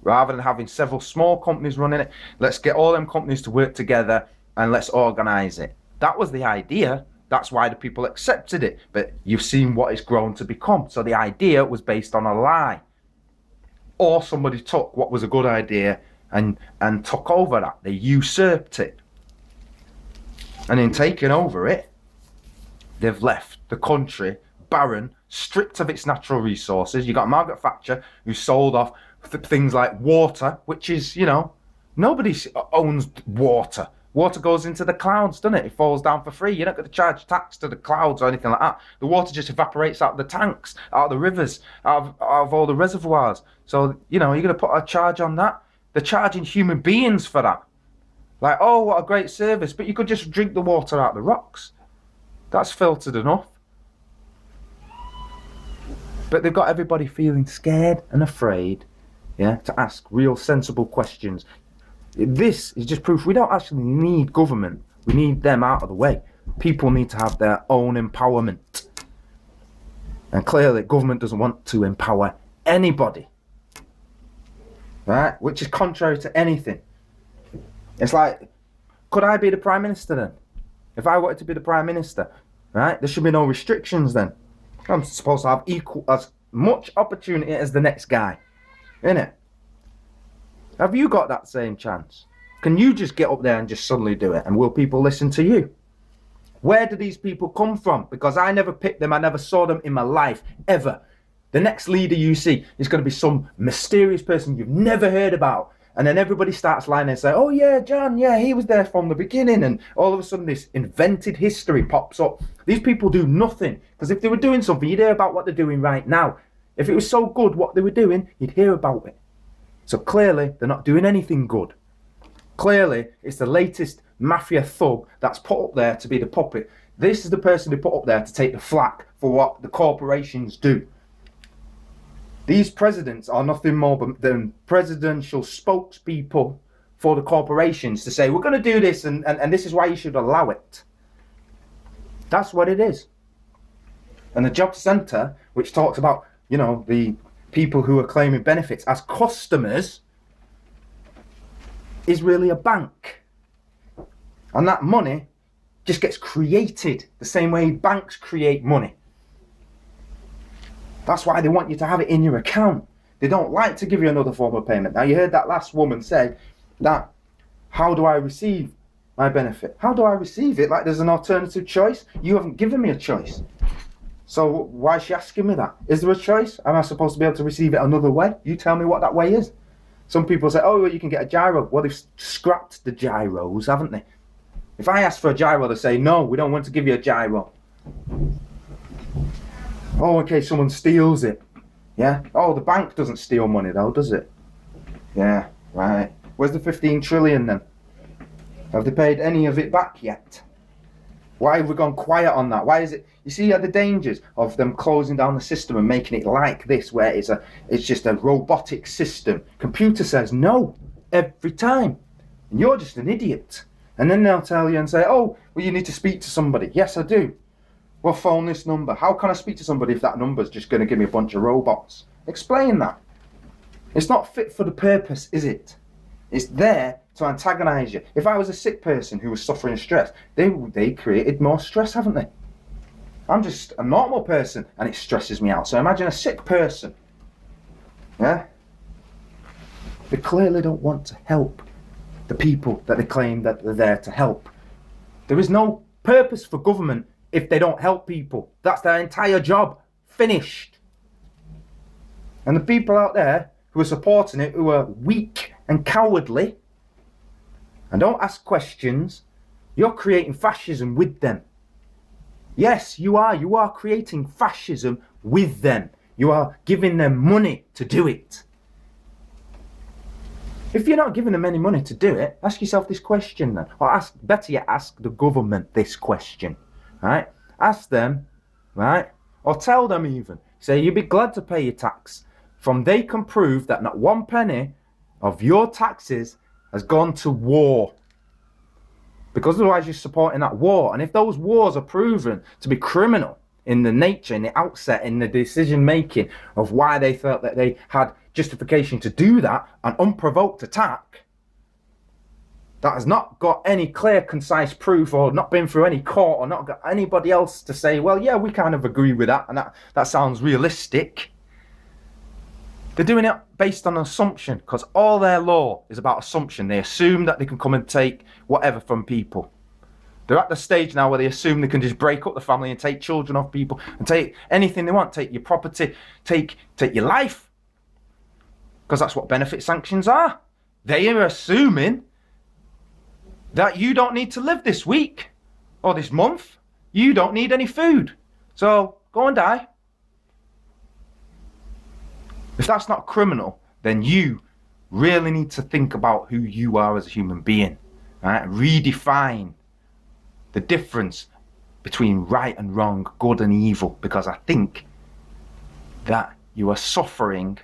Rather than having several small companies running it, let's get all them companies to work together and let's organise it. That was the idea. That's why the people accepted it. But you've seen what it's grown to become. So the idea was based on a lie. Or somebody took what was a good idea and took over that. They usurped it. And in taking over it, they've left the country barren, stripped of its natural resources. You got Margaret Thatcher, who sold off things like water, which is, you know, nobody owns water. Water goes into the clouds, doesn't it? It falls down for free. You're not going to charge tax to the clouds or anything like that. The water just evaporates out of the tanks, out of the rivers, out of all the reservoirs. So, you know, you're going to put a charge on that? They're charging human beings for that. Like, oh, what a great service. But you could just drink the water out of the rocks. That's filtered enough. But they've got everybody feeling scared and afraid, yeah, to ask real sensible questions. This is just proof we don't actually need government. We need them out of the way. People need to have their own empowerment. And clearly government doesn't want to empower anybody. Right? Which is contrary to anything. It's like, could I be the Prime Minister then? If I wanted to be the Prime Minister, right? There should be no restrictions then. I'm supposed to have as much opportunity as the next guy. Innit? Have you got that same chance? Can you just get up there and just suddenly do it? And will people listen to you? Where do these people come from? Because I never picked them. I never saw them in my life, ever. The next leader you see is going to be some mysterious person you've never heard about. And then everybody starts lying and say, oh yeah, John, yeah, he was there from the beginning. And all of a sudden this invented history pops up. These people do nothing. Because if they were doing something, you'd hear about what they're doing right now. If it was so good what they were doing, you'd hear about it. So clearly, they're not doing anything good. Clearly, it's the latest mafia thug that's put up there to be the puppet. This is the person they put up there to take the flak for what the corporations do. These presidents are nothing more than presidential spokespeople for the corporations to say, we're going to do this and this is why you should allow it. That's what it is. And the job centre, which talks about, you know, the people who are claiming benefits as customers, is really a bank. And that money just gets created the same way banks create money. That's why they want you to have it in your account. They don't like to give you another form of payment. Now, you heard that last woman say that, how do I receive my benefit? How do I receive it? Like there's an alternative choice? You haven't given me a choice. So why is she asking me that? Is there a choice? Am I supposed to be able to receive it another way? You tell me what that way is. Some people say, oh, well, you can get a gyro. Well, they've scrapped the gyros, haven't they? If I ask for a gyro, they say, no, we don't want to give you a gyro. Oh, okay, someone steals it. Yeah? Oh, the bank doesn't steal money though, does it? Yeah, right. Where's the 15 trillion then? Have they paid any of it back yet? Why have we gone quiet on that? Why is it? You see the dangers of them closing down the system and making it like this, where it's just a robotic system. Computer says no every time, and you're just an idiot. And then they'll tell you and say, oh, well, you need to speak to somebody. Yes, I do. Well, phone this number. How can I speak to somebody if that number's just going to give me a bunch of robots? Explain that. It's not fit for the purpose, is it? It's there to antagonise you. If I was a sick person who was suffering stress, they created more stress, haven't they? I'm just a normal person and it stresses me out. So imagine a sick person. Yeah? They clearly don't want to help the people that they claim that they're there to help. There is no purpose for government if they don't help people. That's their entire job. Finished. And the people out there who are supporting it, who are weak and cowardly and don't ask questions, you're creating fascism with them. Yes, you are. You are creating fascism with them. You are giving them money to do it. If you're not giving them any money to do it, ask yourself this question then. Or better yet, ask the government this question. Right? Ask them, right? Or tell them even. Say, you'd be glad to pay your tax. From they can prove that not one penny of your taxes has gone to war. Because otherwise you're supporting that war. And if those wars are proven to be criminal in the nature, in the outset, in the decision making of why they felt that they had justification to do that, an unprovoked attack, that has not got any clear, concise proof, or not been through any court, or not got anybody else to say, well, yeah, we kind of agree with that, and that sounds realistic. They're doing it based on assumption, because all their law is about assumption. They assume that they can come and take whatever from people. They're at the stage now where they assume they can just break up the family and take children off people and take anything they want, take your property, take your life. Because that's what benefit sanctions are. They are assuming that you don't need to live this week or this month. You don't need any food. So go and die. If that's not criminal, then you really need to think about who you are as a human being. Right? Redefine the difference between right and wrong, good and evil, because I think that you are suffering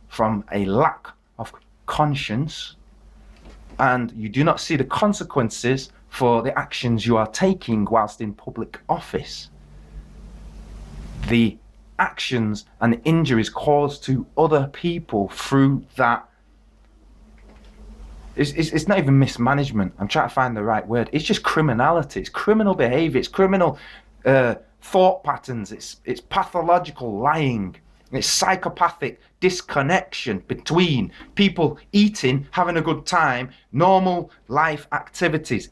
from a lack of conscience, and you do not see the consequences for the actions you are taking whilst in public office. The actions and the injuries caused to other people through that, it's not even mismanagement. I'm trying to find the right word. It's just criminality. It's criminal behavior. It's criminal thought patterns. It's pathological lying. It's psychopathic disconnection between people eating, having a good time, normal life activities,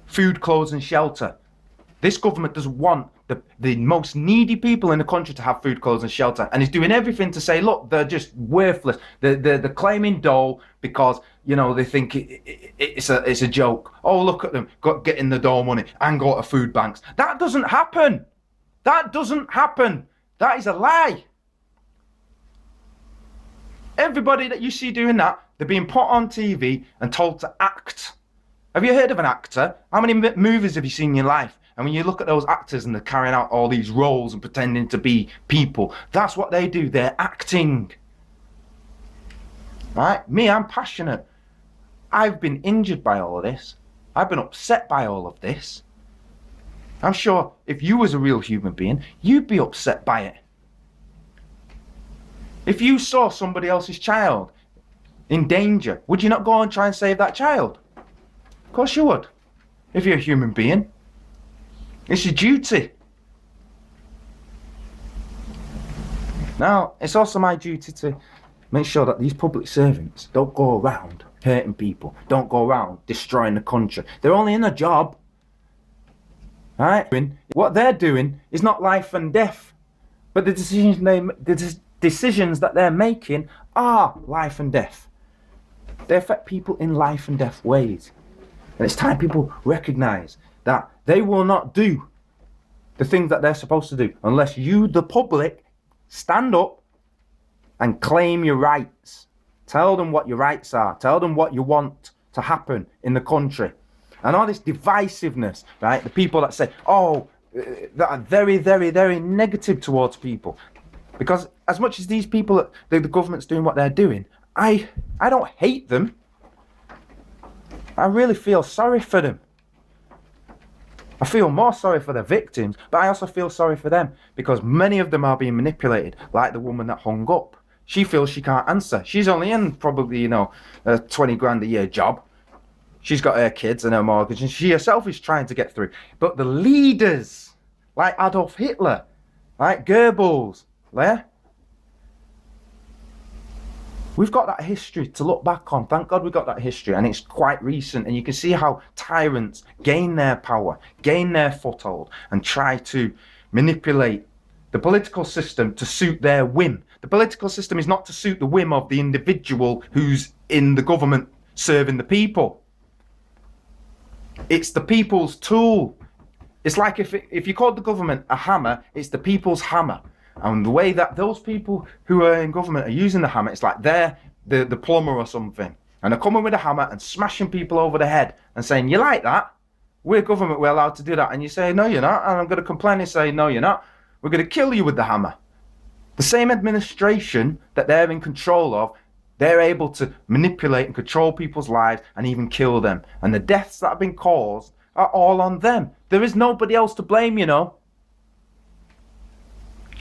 food, clothes and shelter. This government doesn't want the most needy people in the country to have food, clothes and shelter, and is doing everything to say, look, they're just worthless. They're claiming dole because, you know, they think it's a joke. Oh, look at them getting the dole money and go to food banks. That doesn't happen. That doesn't happen. That is a lie. Everybody that you see doing that, they're being put on TV and told to act. Have you heard of an actor? How many movies have you seen in your life? And when you look at those actors and they're carrying out all these roles and pretending to be people, that's what they do. They're acting. Right? Me, I'm passionate. I've been injured by all of this. I've been upset by all of this. I'm sure if you was a real human being, you'd be upset by it. If you saw somebody else's child in danger, would you not go and try and save that child? Of course you would. If you're a human being. It's your duty. Now, it's also my duty to make sure that these public servants don't go around hurting people, don't go around destroying the country. They're only in a job. Right? What they're doing is not life and death, but the decisions that they're making are life and death. They affect people in life and death ways. And it's time people recognise that they will not do the things that they're supposed to do unless you, the public, stand up and claim your rights. Tell them what your rights are. Tell them what you want to happen in the country. And all this divisiveness, right? The people that say, oh, that are very, very, very negative towards people. Because as much as these people, the government's doing what they're doing, I don't hate them. I really feel sorry for them. I feel more sorry for the victims, but I also feel sorry for them because many of them are being manipulated, like the woman that hung up. She feels she can't answer. She's only in probably, a 20 grand a year job. She's got her kids and her mortgage, and she herself is trying to get through. But the leaders, like Adolf Hitler, like Goebbels, yeah? We've got that history to look back on. Thank God we've got that history, and it's quite recent. And you can see how tyrants gain their power, gain their foothold, and try to manipulate the political system to suit their whim. The political system is not to suit the whim of the individual who's in the government serving the people. It's the people's tool. It's like if you called the government a hammer, it's the people's hammer. And the way that those people who are in government are using the hammer, it's like they're the plumber or something. And they're coming with a hammer and smashing people over the head and saying, you like that? We're government, we're allowed to do that. And you say, no, you're not. And I'm going to complain and say, no, you're not. We're going to kill you with the hammer. The same administration that they're in control of, they're able to manipulate and control people's lives and even kill them. And the deaths that have been caused are all on them. There is nobody else to blame, You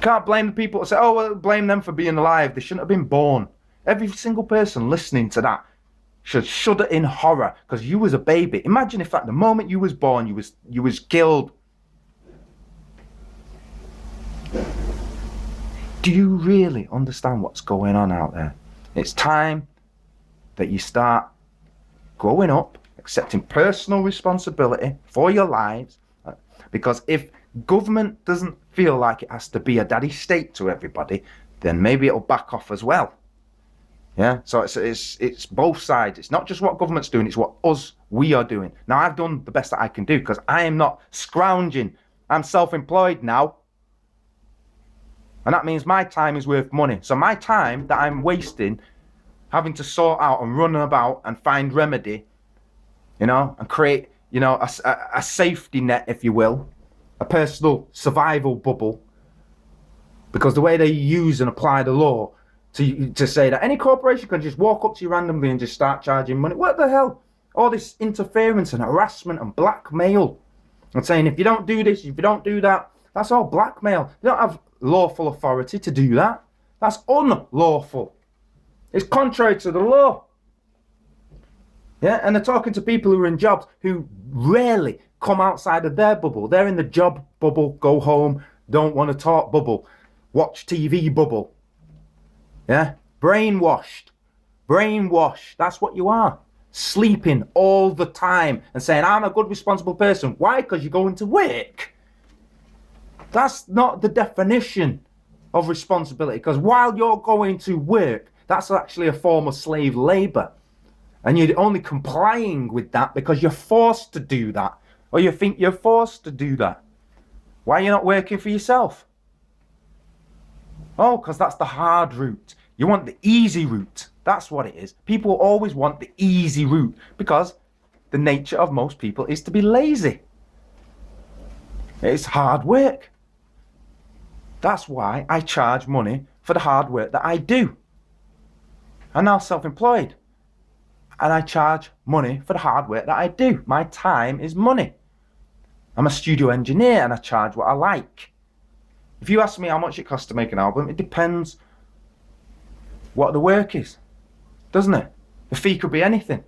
can't blame the people that say, oh, well, blame them for being alive. They shouldn't have been born. Every single person listening to that should shudder in horror, because you was a baby. Imagine if at the moment you was born, you was killed. Do you really understand what's going on out there? It's time that you start growing up, accepting personal responsibility for your lives. Because if government doesn't feel like it has to be a daddy state to everybody, then maybe it'll back off as well. Yeah, so it's both sides. It's not just what government's doing, it's what we are doing. Now, I've done the best that I can do, because I am not scrounging. I'm self-employed now. And that means my time is worth money. So my time that I'm wasting having to sort out and run about and find remedy, and create, a safety net, if you will, a personal survival bubble. Because the way they use and apply the law to say that any corporation can just walk up to you randomly and just start charging money. What the hell? All this interference and harassment and blackmail. And saying if you don't do this, if you don't do that, that's all blackmail. They don't have lawful authority to do that. That's unlawful. It's contrary to the law. Yeah, and they're talking to people who are in jobs who rarely come outside of their bubble. They're in the job bubble, go home, don't want to talk bubble, watch TV bubble. Yeah, brainwashed. That's what you are. Sleeping all the time and saying, I'm a good, responsible person. Why? Because you're going to work. That's not the definition of responsibility. Because while you're going to work, that's actually a form of slave labor. And you're only complying with that because you're forced to do that. Or you think you're forced to do that. Why are you not working for yourself? Oh, because that's the hard route. You want the easy route. That's what it is. People always want the easy route because the nature of most people is to be lazy. It's hard work. That's why I charge money for the hard work that I do. I'm now self-employed. And I charge money for the hard work that I do. My time is money. I'm a studio engineer and I charge what I like. If you ask me how much it costs to make an album, it depends what the work is, doesn't it? The fee could be anything,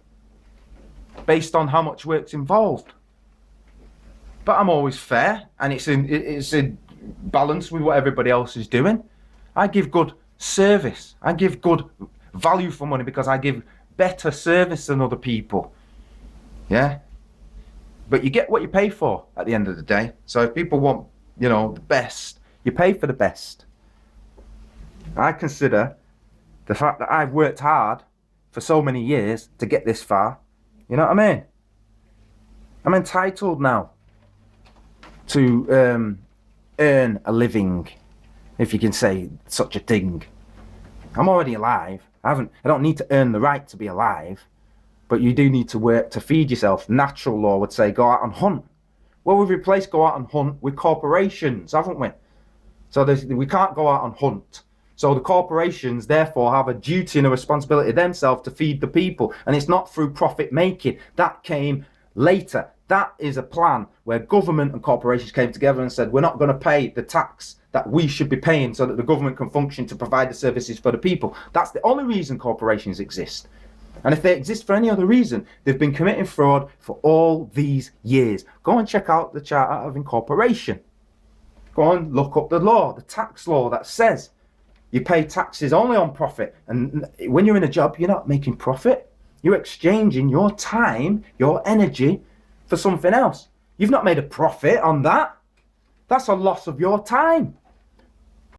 based on how much work's involved. But I'm always fair, and it's in balance with what everybody else is doing. I give good service. I give good value for money because I give better service than other people. Yeah? But you get what you pay for at the end of the day. So if people want, the best, you pay for the best. I consider the fact that I've worked hard for so many years to get this far, you know what I mean? I'm entitled now to earn a living, if you can say such a thing. I'm already alive. I don't need to earn the right to be alive, but you do need to work to feed yourself. Natural law would say go out and hunt. Well, we've replaced go out and hunt with corporations, haven't we? So we can't go out and hunt. So the corporations, therefore, have a duty and a responsibility themselves to feed the people. And it's not through profit making. That came later. That is a plan where government and corporations came together and said, we're not going to pay the tax that we should be paying so that the government can function to provide the services for the people. That's the only reason corporations exist. And if they exist for any other reason, they've been committing fraud for all these years. Go and check out the Charter of Incorporation. Go and look up the law, the tax law that says you pay taxes only on profit. And when you're in a job, you're not making profit. You're exchanging your time, your energy for something else. You've not made a profit on that. That's a loss of your time.